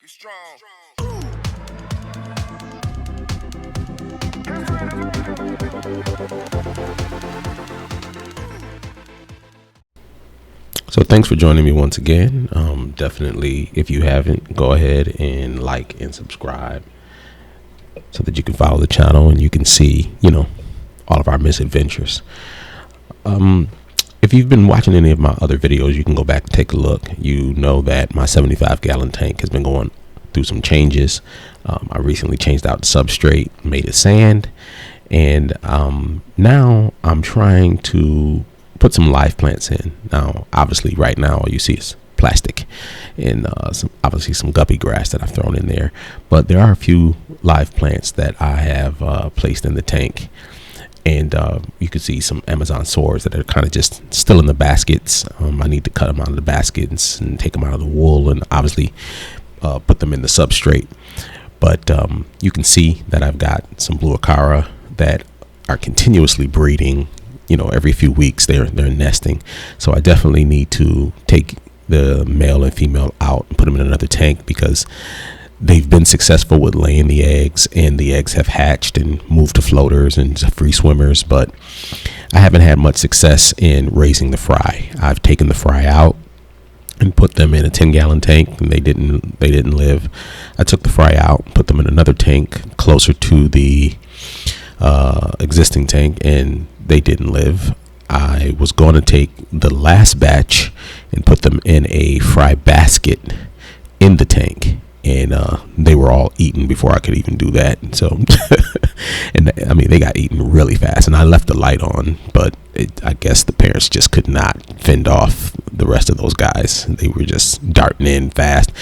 Get strong. So thanks for joining me once again. Definitely, if you haven't, go ahead and like and subscribe so that you can follow the channel and you can see, all of our misadventures. If you've been watching any of my other videos, you can go back and take a look. You know that my 75-gallon tank has been going through some changes. I recently changed out the substrate, made it sand, and now I'm trying to put some live plants in. Now, obviously, right now, all you see is plastic and obviously some guppy grass that I've thrown in there. But there are a few live plants that I have placed in the tank. And you can see some Amazon swords that are kind of just still in the baskets. I need to cut them out of the baskets and take them out of the wool and obviously put them in the substrate. But you can see that I've got some blua acara that are continuously breeding. Every few weeks they're nesting. So I definitely need to take the male and female out and put them in another tank because they've been successful with laying the eggs, and the eggs have hatched and moved to floaters and free swimmers, but I haven't had much success in raising the fry. I've taken the fry out and put them in a 10-gallon tank, and they didn't live. I took the fry out, put them in another tank closer to the existing tank, and they didn't live. I was going to take the last batch and put them in a fry basket in the tank, and they were all eaten before I could even do that. So and I mean, they got eaten really fast, and I left the light on, but I guess the parents just could not fend off the rest of those guys. They were just darting in fast,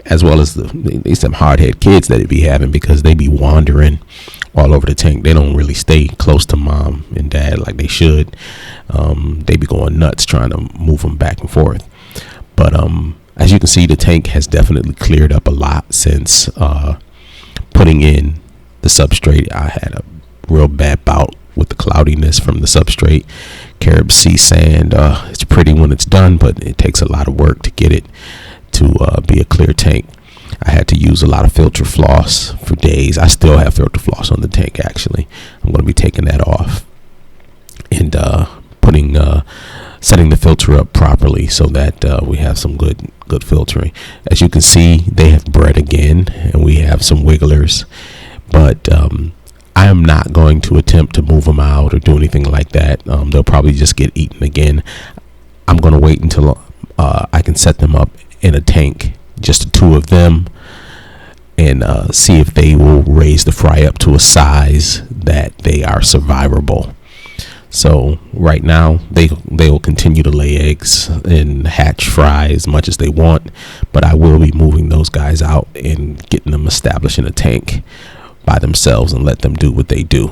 as well as they some hard-head kids that they be having because they be wandering all over the tank. They don't really stay close to mom and dad like they should. They be going nuts trying to move them back and forth. But as you can see, the tank has definitely cleared up a lot since putting in the substrate. I had a real bad bout with the cloudiness from the substrate. Carib sea sand, it's pretty when it's done, but it takes a lot of work to get it to be a clear tank. I had to use a lot of filter floss for days. I still have filter floss on the tank, actually. I'm going to be taking that off and setting the filter up properly so that we have some good filtering. As you can see, they have bred again, and we have some wigglers, but I am not going to attempt to move them out or do anything like that. They'll probably just get eaten again. I'm going to wait until I can set them up in a tank, just the two of them, and see if they will raise the fry up to a size that they are survivable. So right now they will continue to lay eggs and hatch fry as much as they want, but I will be moving those guys out and getting them established in a tank by themselves and let them do what they do.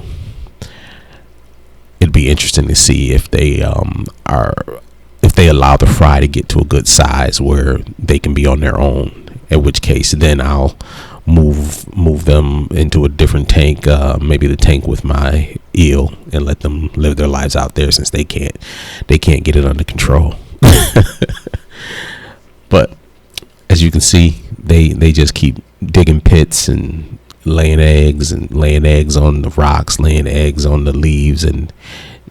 It'd be interesting to see if they allow the fry to get to a good size where they can be on their own, in which case then I'll move them into a different tank, maybe the tank with my eel, and let them live their lives out there since they can't get it under control. But as you can see, they just keep digging pits and laying eggs on the rocks, laying eggs on the leaves, and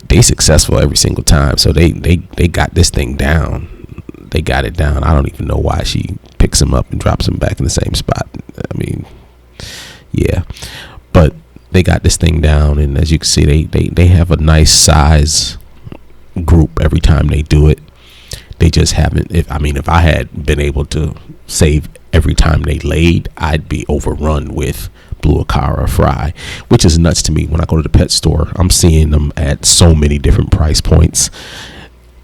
they successful every single time. So they got this thing down. They got it down. I don't even know why she picks them up and drops them back in the same spot. I mean, yeah, but they got this thing down, and as you can see, they have a nice size group every time they do it. They just haven't. If I had been able to save every time they laid, I'd be overrun with blua acara fry, which is nuts to me. When I go to the pet store, I'm seeing them at so many different price points.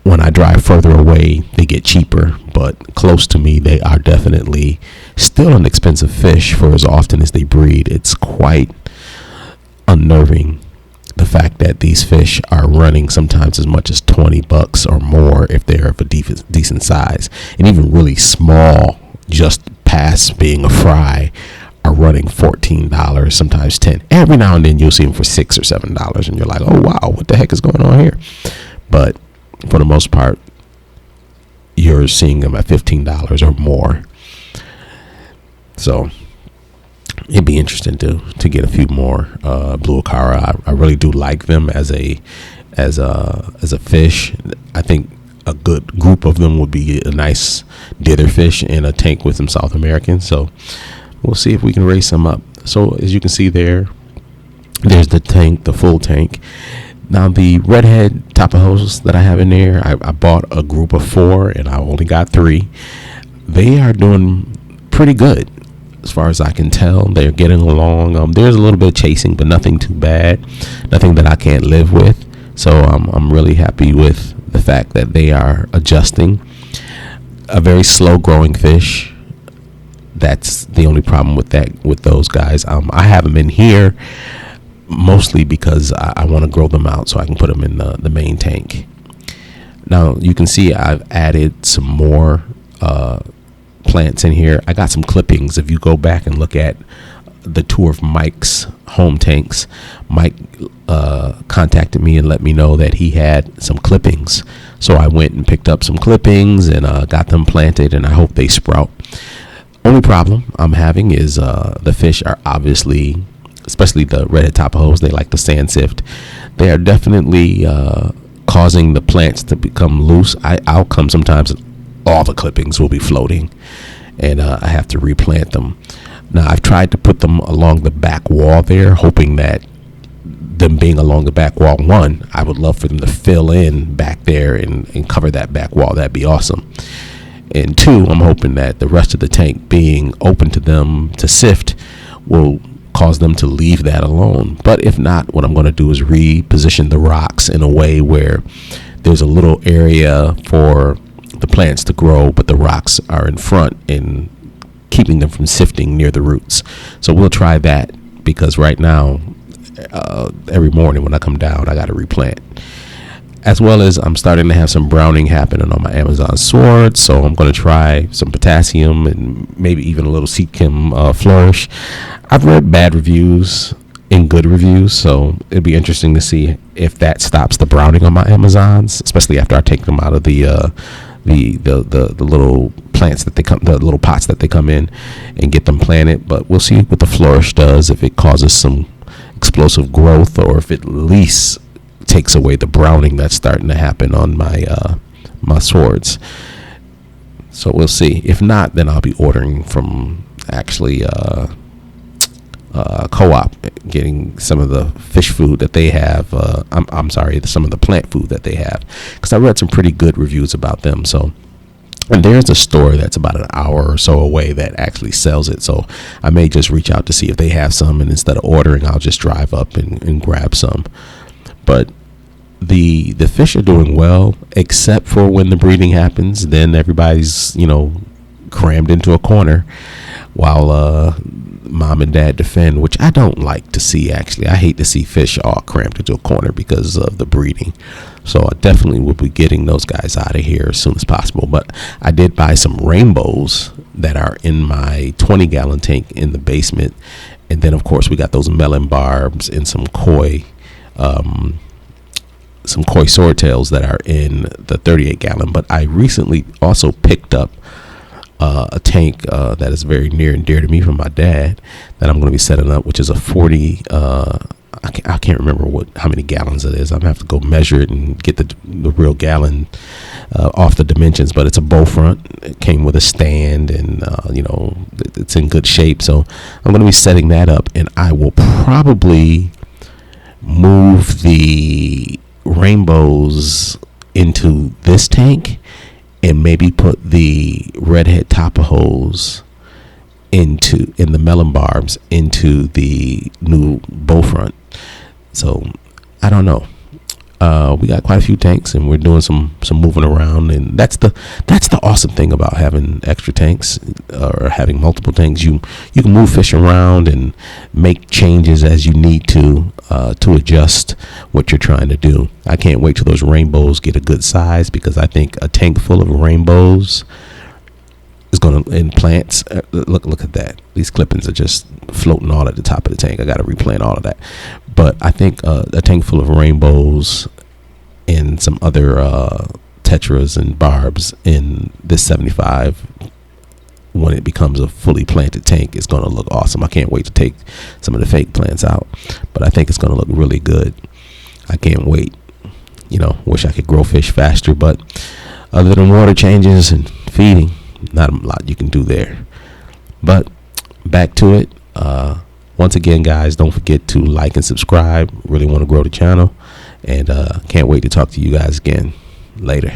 When I drive further away, they get cheaper, but close to me, they are definitely still an expensive fish for as often as they breed. It's quite unnerving, the fact that these fish are running sometimes as much as $20 or more if they're of a decent size, and even really small, just past being a fry, are running $14, sometimes $10. Every now and then you'll see them for $6 or $7, and you're like, oh wow, what the heck is going on here? But for the most part, you're seeing them at $15 or more. So it'd be interesting to get a few more blue acara. I really do like them as a fish. I think a good group of them would be a nice dither fish in a tank with some South Americans. So we'll see if we can raise some up. So as you can see there's the tank, the full tank. Now the redhead tapajos that I have in there, I bought a group of 4 and I only got 3. They are doing pretty good as far as I can tell. They're getting along. There's a little bit of chasing, but nothing too bad, nothing that I can't live with. So I'm really happy with the fact that they are adjusting. A very slow growing fish. That's the only problem with those guys. I have them in here mostly because I want to grow them out so I can put them in the main tank. Now you can see I've added some more plants in here. I got some clippings. If you go back and look at the tour of Mike's home tanks, Mike contacted me and let me know that he had some clippings. So I went and picked up some clippings and got them planted, and I hope they sprout. Only problem I'm having is the fish are obviously, especially the redhead tapajos, they like the sand sift. They are definitely causing the plants to become loose. I'll come sometimes and all the clippings will be floating, and I have to replant them. Now I've tried to put them along the back wall there, hoping that them being along the back wall, one, I would love for them to fill in back there and cover that back wall. That'd be awesome. And 2, I'm hoping that the rest of the tank being open to them to sift will cause them to leave that alone. But if not, what I'm going to do is reposition the rocks in a way where there's a little area for the plants to grow, but the rocks are in front and keeping them from sifting near the roots. So we'll try that, because right now every morning when I come down I got to replant. As well as I'm starting to have some browning happening on my Amazon sword, so I'm going to try some potassium and maybe even a little Seedchem flourish. I've read bad reviews and good reviews, so it'd be interesting to see if that stops the browning on my Amazons, especially after I take them out of the little plants that the little pots that they come in, and get them planted. But we'll see what the flourish does, if it causes some explosive growth, or if it at least takes away the browning that's starting to happen on my my swords. So we'll see. If not, then I'll be ordering from actually Co-op, getting some of the fish food that they have. I'm sorry, some of the plant food that they have, because I read some pretty good reviews about them. So, and there's a store that's about an hour or so away that actually sells it. So I may just reach out to see if they have some, and instead of ordering, I'll just drive up and grab some. But the fish are doing well, except for when the breeding happens. Then everybody's crammed into a corner while mom and dad defend, which I don't like to see. Actually, I hate to see fish all crammed into a corner because of the breeding. So I definitely will be getting those guys out of here as soon as possible. But I did buy some rainbows that are in my 20-gallon tank in the basement, and then of course we got those melon barbs and some koi swordtails that are in the 38-gallon. But I recently also picked up a tank that is very near and dear to me from my dad, that I'm going to be setting up, which is a 40. I can't remember how many gallons it is. I'm gonna have to go measure it and get the real gallon off the dimensions. But it's a bow front. It came with a stand, and it's in good shape. So I'm going to be setting that up, and I will probably move the rainbows into this tank, and maybe put the redhead tapajos in the melon barbs into the new bow front. So I don't know. We got quite a few tanks, and we're doing some moving around, and that's the awesome thing about having extra tanks, or having multiple tanks. You can move fish around and make changes as you need to adjust what you're trying to do. I can't wait till those rainbows get a good size, because I think a tank full of rainbows is going to, in plants, look at that. These clippings are just floating all at the top of the tank. I got to replant all of that. But I think a tank full of rainbows and some other tetras and barbs in this 75 when it becomes a fully planted tank, it's going to look awesome. I can't wait to take some of the fake plants out, but I think it's going to look really good. I can't wait. Wish I could grow fish faster, but other than water changes and feeding, not a lot you can do there. But back to it. Once again, guys, don't forget to like and subscribe. Really want to grow the channel, and can't wait to talk to you guys again later.